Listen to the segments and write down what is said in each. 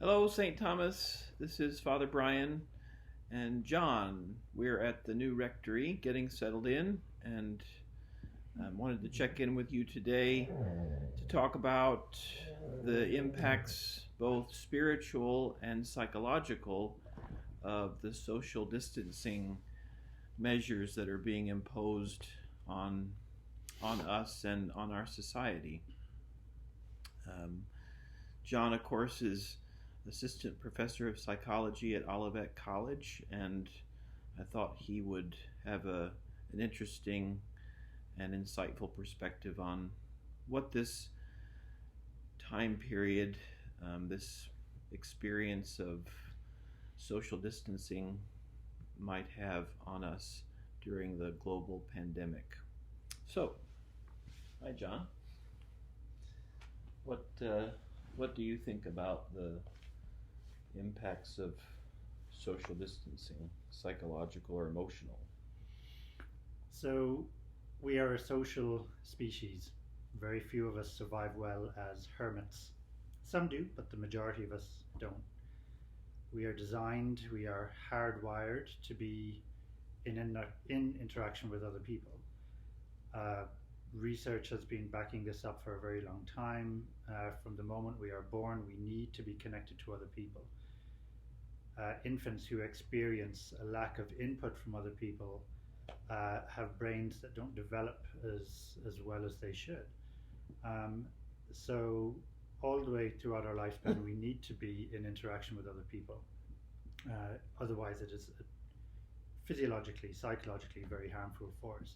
Hello, St. Thomas. This is Father Brian and John. We're at the new rectory getting settled in and wanted to check in with you today to talk about the impacts, both spiritual and psychological, of the social distancing measures that are being imposed on us and on our society. Um, John, of course, is assistant professor of psychology at Olivet College, and I thought he would have an interesting and insightful perspective on what this time period, this experience of social distancing might have on us during the global pandemic. So, hi, John. What do you think about the impacts of social distancing, psychological or emotional? So, we are a social species. Very few of us survive well as hermits. Some do, but the majority of us don't. We are hardwired to be in interaction with other people. Uh, Research has been backing this up for a very long time. From the moment we are born, we need to be connected to other people. Infants who experience a lack of input from other people have brains that don't develop as well as they should. Um, so all the way throughout our lifespan, we need to be in interaction with other people. Otherwise, it is physiologically, psychologically very harmful for us.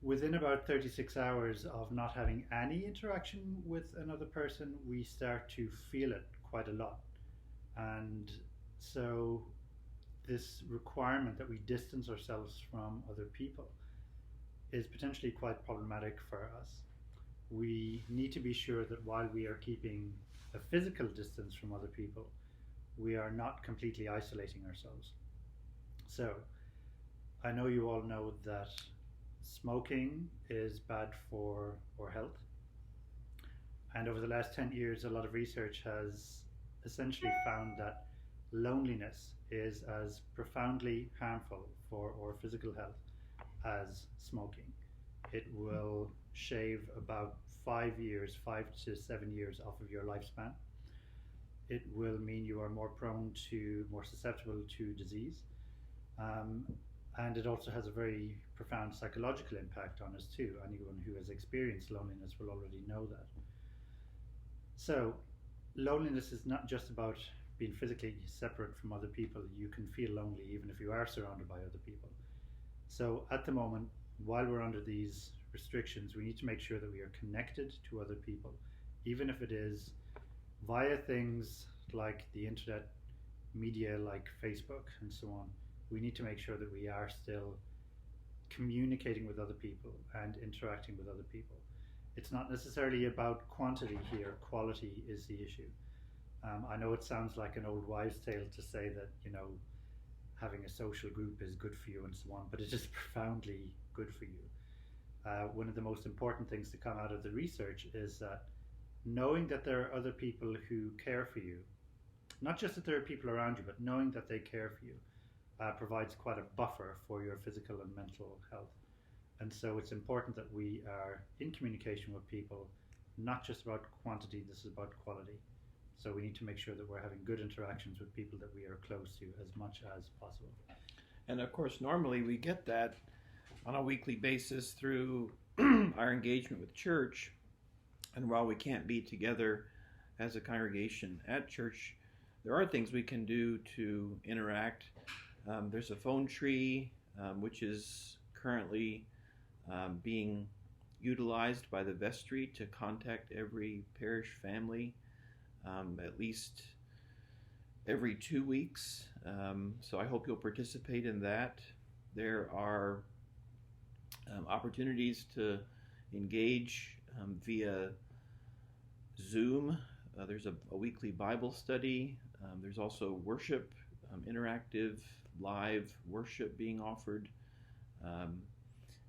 Within about 36 hours of not having any interaction with another person, we start to feel it quite a lot. And so this requirement that we distance ourselves from other people is potentially quite problematic for us. We need to be sure that while we are keeping a physical distance from other people, we are not completely isolating ourselves. So, I know you all know that smoking is bad for our health. And over the last 10 years, a lot of research has essentially found that loneliness is as profoundly harmful for our physical health as smoking. It will shave about 5 years, 5 to 7 years off of your lifespan. It will mean you are more susceptible to disease. Um, and it also has a very profound psychological impact on us too. Anyone who has experienced loneliness will already know that. So, loneliness is not just about being physically separate from other people. You can feel lonely even if you are surrounded by other people. So, at the moment, while we're under these restrictions, we need to make sure that we are connected to other people, even if it is via things like the internet, media like Facebook, and so on. We need to make sure that we are still communicating with other people and interacting with other people. It's not necessarily about quantity here, quality is the issue. I know it sounds like an old wives' tale to say that, having a social group is good for you and so on, but it is profoundly good for you. One of the most important things to come out of the research is that knowing that there are other people who care for you, not just that there are people around you, but knowing that they care for you, provides quite a buffer for your physical and mental health. And so it's important that we are in communication with people, not just about quantity, this is about quality. So we need to make sure that we're having good interactions with people that we are close to as much as possible. And of course, normally we get that on a weekly basis through our engagement with church. And while we can't be together as a congregation at church, there are things we can do to interact. There's a phone tree, which is currently being utilized by the vestry to contact every parish family at least every 2 weeks. So I hope you'll participate in that. There are opportunities to engage via Zoom. There's a weekly Bible study. There's also worship, interactive live worship being offered.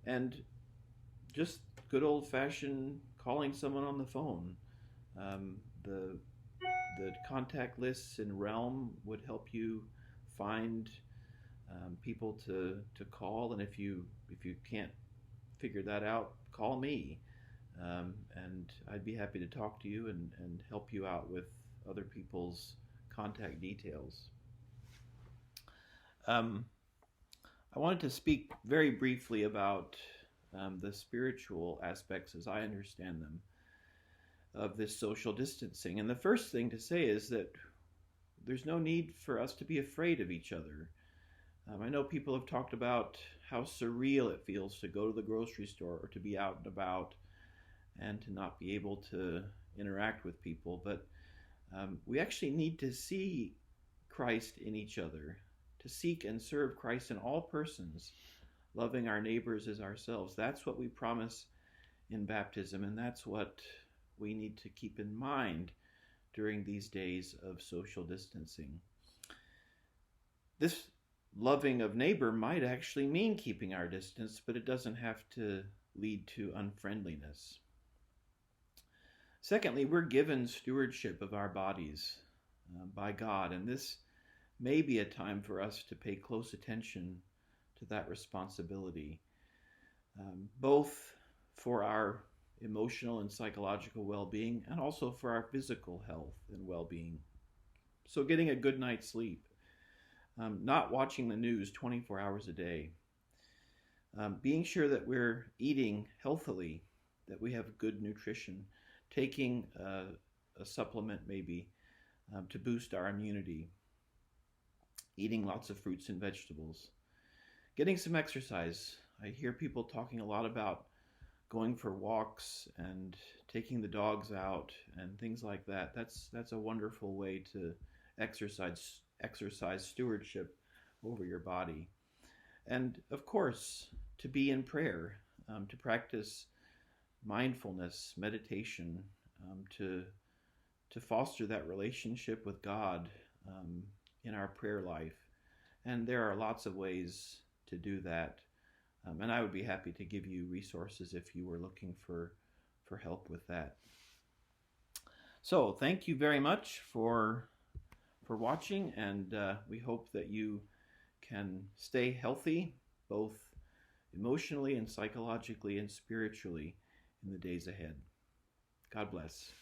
And just good old-fashioned calling someone on the phone. The the contact lists in Realm would help you find people to call, and if you can't figure that out, call me, and I'd be happy to talk to you and help you out with other people's contact details. I wanted to speak very briefly about the spiritual aspects, as I understand them, of this social distancing. And the first thing to say is that there's no need for us to be afraid of each other. I know people have talked about how surreal it feels to go to the grocery store or to be out and about and to not be able to interact with people. But we actually need to see Christ in each other, to seek and serve Christ in all persons, loving our neighbors as ourselves. That's what we promise in baptism, and that's what we need to keep in mind during these days of social distancing. This loving of neighbor might actually mean keeping our distance, but it doesn't have to lead to unfriendliness. Secondly, we're given stewardship of our bodies by God, and this may be a time for us to pay close attention to that responsibility, both for our emotional and psychological well-being and also for our physical health and well-being. So getting a good night's sleep, not watching the news 24 hours a day, being sure that we're eating healthily, that we have good nutrition, taking a supplement maybe to boost our immunity, eating lots of fruits and vegetables, getting some exercise. I hear people talking a lot about going for walks and taking the dogs out and things like that. That's a wonderful way to exercise stewardship over your body. And of course, to be in prayer, to practice mindfulness, meditation, to foster that relationship with God in our prayer life. And there are lots of ways to do that. And I would be happy to give you resources if you were looking for help with that. So thank you very much for watching, and we hope that you can stay healthy, both emotionally and psychologically and spiritually in the days ahead. God bless.